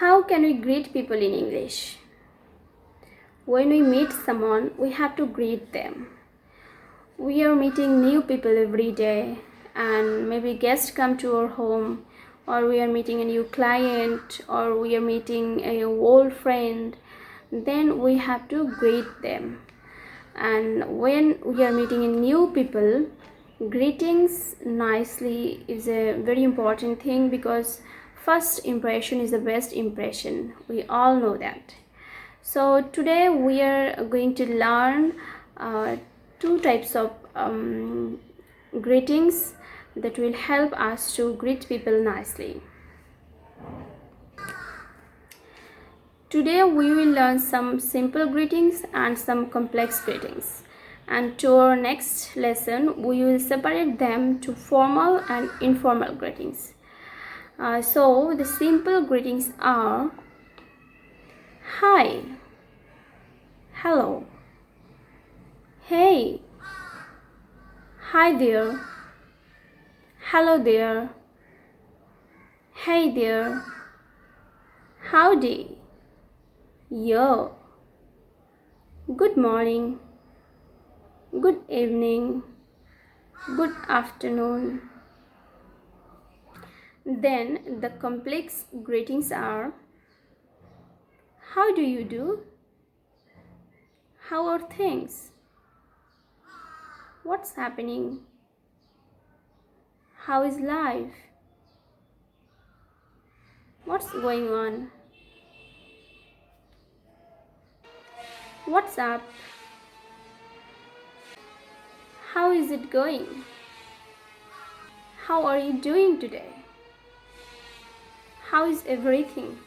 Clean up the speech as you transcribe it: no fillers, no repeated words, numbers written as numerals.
How can we greet people in English? When we meet someone, we have to greet them. We are meeting new people every day, and maybe guests come to our home, or we are meeting a new client, or we are meeting an old friend. Then we have to greet them. And when we are meeting a new people, greetings nicely is a very important thing, because first impression is the best impression. We all know that. So today we are going to learn two types of greetings that will help us to greet people nicely. Today we will learn some simple greetings and some complex greetings. And to our next lesson, we will separate them to formal and informal greetings. So the simple greetings are hi, hello, hey, hi there, hello there, hey there, howdy, yo, good morning, good evening, good afternoon. Then the complex greetings are how do you do? How are things? What's happening? How is life? What's going on? What's up? How is it going? How are you doing today? How is everything?